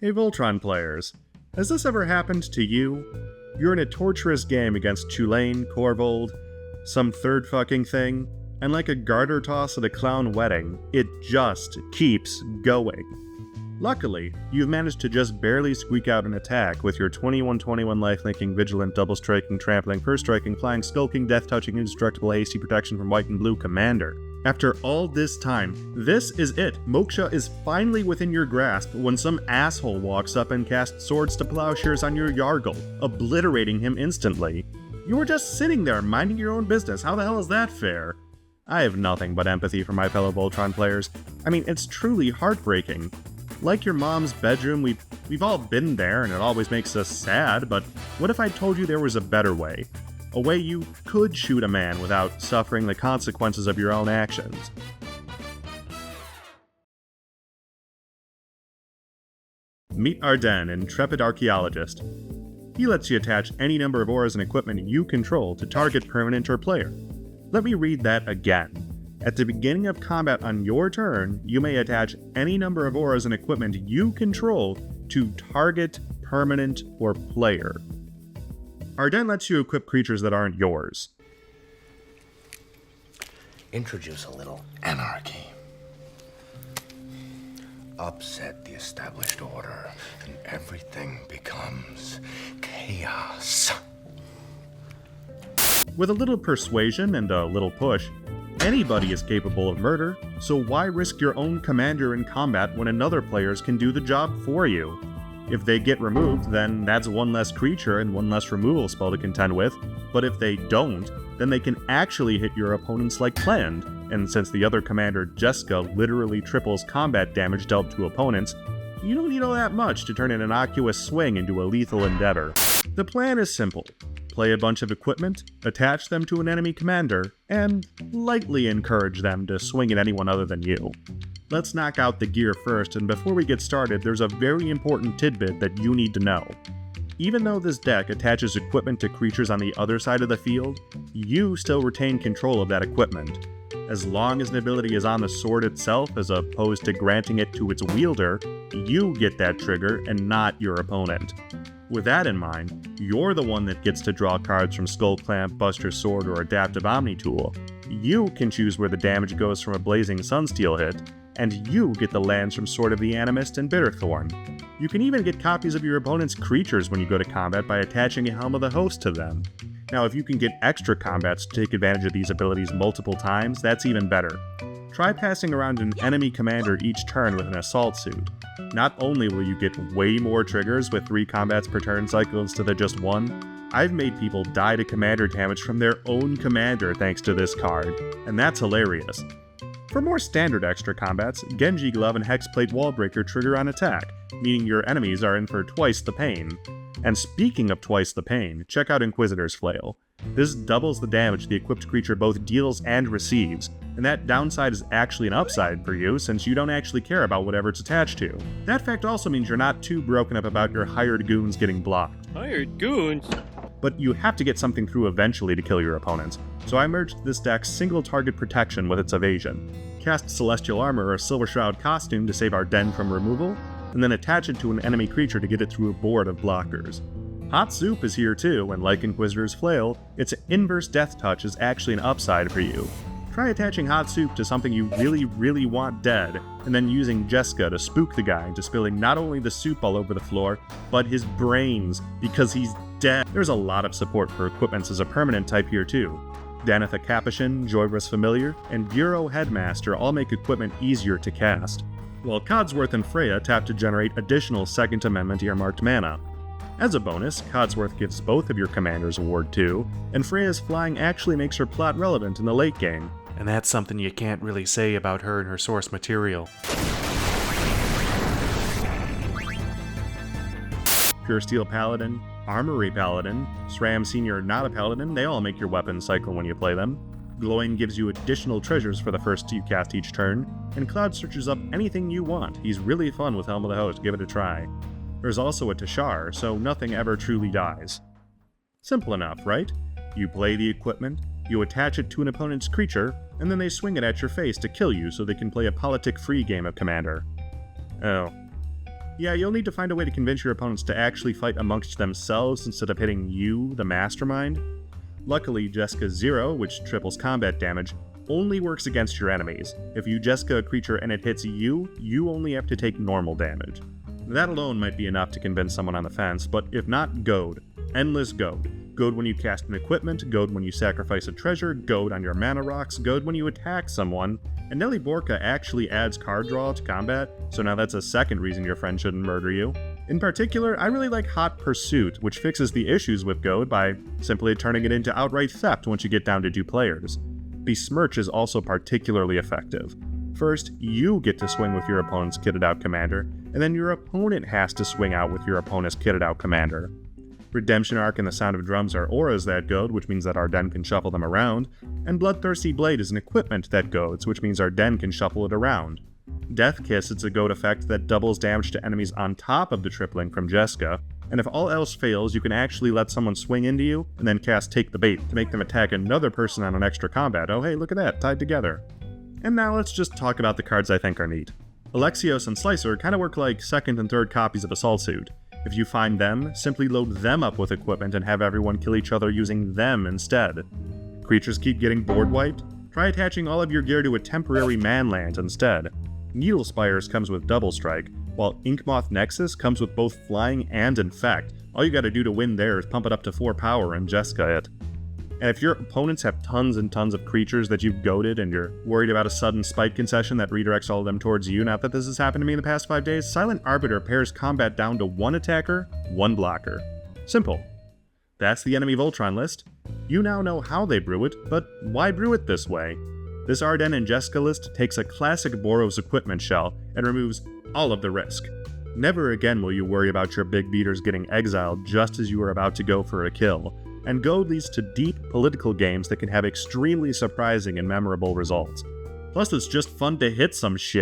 Hey Voltron players, has this ever happened to you? You're in a torturous game against Tulane, Corvold, some third fucking thing, and like a garter toss at a clown wedding, it just keeps going. Luckily, you've managed to just barely squeak out an attack with your 21-21 lifelinking, vigilant, double-striking, trampling, first-striking, flying, skulking, death-touching, indestructible, hasty protection from white and blue commander. After all this time, this is it. Moksha is finally within your grasp when some asshole walks up and casts Swords to Plowshares on your Yargle, obliterating him instantly. You were just sitting there minding your own business. How the hell is that fair? I have nothing but empathy for my fellow Voltron players. I mean, it's truly heartbreaking. Like your mom's bedroom, we've all been there and it always makes us sad, but what if I told you there was a better way? A way you could shoot a man without suffering the consequences of your own actions. Meet Ardenn, Intrepid Archaeologist. He lets you attach any number of auras and equipment you control to target permanent or player. Let me read that again. At the beginning of combat on your turn, you may attach any number of auras and equipment you control to target, permanent, or player. Ardenn lets you equip creatures that aren't yours. Introduce a little anarchy. Upset the established order, and everything becomes chaos. With a little persuasion and a little push, anybody is capable of murder, so why risk your own commander in combat when another players can do the job for you? If they get removed, then that's one less creature and one less removal spell to contend with, but if they don't, then they can actually hit your opponents like planned, and since the other commander, Jessica, literally triples combat damage dealt to opponents, you don't need all that much to turn an innocuous swing into a lethal endeavor. The plan is simple. Play a bunch of equipment, attach them to an enemy commander, and lightly encourage them to swing at anyone other than you. Let's knock out the gear first, and before we get started, there's a very important tidbit that you need to know. Even though this deck attaches equipment to creatures on the other side of the field, you still retain control of that equipment. As long as an ability is on the sword itself as opposed to granting it to its wielder, you get that trigger and not your opponent. With that in mind, you're the one that gets to draw cards from Skull Clamp, Buster Sword, or Adaptive Omni Tool. You can choose where the damage goes from a Blazing Sunsteel hit, and you get the lands from Sword of the Animist and Bitterthorn. You can even get copies of your opponent's creatures when you go to combat by attaching a Helm of the Host to them. Now, if you can get extra combats to take advantage of these abilities multiple times, that's even better. Try passing around an enemy commander each turn with an assault suit. Not only will you get way more triggers with 3 combats per turn cycle instead of just 1, I've made people die to commander damage from their own commander thanks to this card, and that's hilarious. For more standard extra combats, Genji Glove and Hexplate Wallbreaker trigger on attack, meaning your enemies are in for twice the pain. And speaking of twice the pain, check out Inquisitor's Flail. This doubles the damage the equipped creature both deals and receives, and that downside is actually an upside for you since you don't actually care about whatever it's attached to. That fact also means you're not too broken up about your hired goons getting blocked. Hired goons? But you have to get something through eventually to kill your opponents, so I merged this deck's single target protection with its evasion. Cast Celestial Armor or Silver Shroud Costume to save Ardenn from removal, and then attach it to an enemy creature to get it through a board of blockers. Hot Soup is here too, and like Inquisitor's Flail, its inverse death touch is actually an upside for you. Try attaching Hot Soup to something you really want dead, and then using Jessica to spook the guy into spilling not only the soup all over the floor, but his brains, because he's dead. There's a lot of support for equipments as a permanent type here too. Danitha Capuchin, Joybrus Familiar, and Bureau Headmaster all make equipment easier to cast, while Codsworth and Freya tap to generate additional Second Amendment earmarked mana. As a bonus, Codsworth gives both of your commanders a Ward 2, and Freya's flying actually makes her plot relevant in the late game. And that's something you can't really say about her and her source material. Pure Steel Paladin, Armory Paladin, SRAM Senior Not a Paladin, they all make your weapons cycle when you play them. Glowing gives you additional treasures for the first you cast each turn, and Cloud searches up anything you want. He's really fun with Helm of the Host, give it a try. There's also a Tashar, so nothing ever truly dies. Simple enough, right? You play the equipment, you attach it to an opponent's creature, and then they swing it at your face to kill you so they can play a politic-free game of Commander. Oh. Yeah, you'll need to find a way to convince your opponents to actually fight amongst themselves instead of hitting you, the mastermind. Luckily, Jessica Zero, which triples combat damage, only works against your enemies. If you Jessica a creature and it hits you, you only have to take normal damage. That alone might be enough to convince someone on the fence, but if not, Goad. Endless Goad. Goad when you cast an equipment, Goad when you sacrifice a treasure, Goad on your mana rocks, Goad when you attack someone, and Nelly Borka actually adds card draw to combat, so now that's a second reason your friend shouldn't murder you. In particular, I really like Hot Pursuit, which fixes the issues with Goad by simply turning it into outright theft once you get down to 2 players. Besmirch is also particularly effective. First, you get to swing with your opponent's kitted out commander, and then your opponent has to swing out with your opponent's kitted out commander. Redemption Arc and the Sound of Drums are auras that goad, which means that Ardenn can shuffle them around, and Bloodthirsty Blade is an equipment that goads, which means Ardenn can shuffle it around. Death Kiss is a goad effect that doubles damage to enemies on top of the tripling from Jessica, and if all else fails, you can actually let someone swing into you, and then cast Take the Bait to make them attack another person on an extra combat. Oh hey, look at that, tied together. And now let's just talk about the cards I think are neat. Alexios and Slicer kinda work like second and third copies of Assault Suit. If you find them, simply load them up with equipment and have everyone kill each other using them instead. Creatures keep getting board wiped? Try attaching all of your gear to a temporary manland instead. Needle Spires comes with Double Strike, while Inkmoth Nexus comes with both Flying and Infect. All you gotta do to win there is pump it up to 4 power and Jessica it. And if your opponents have tons and tons of creatures that you've goaded and you're worried about a sudden spike concession that redirects all of them towards you, not that this has happened to me in the past 5 days, Silent Arbiter pares combat down to 1 attacker, 1 blocker. Simple. That's the enemy Voltron list. You now know how they brew it, but why brew it this way? This Ardenn and Jessica list takes a classic Boros equipment shell and removes all of the risk. Never again will you worry about your big beaters getting exiled just as you are about to go for a kill. And Goad leads to deep political games that can have extremely surprising and memorable results. Plus, it's just fun to hit some shit.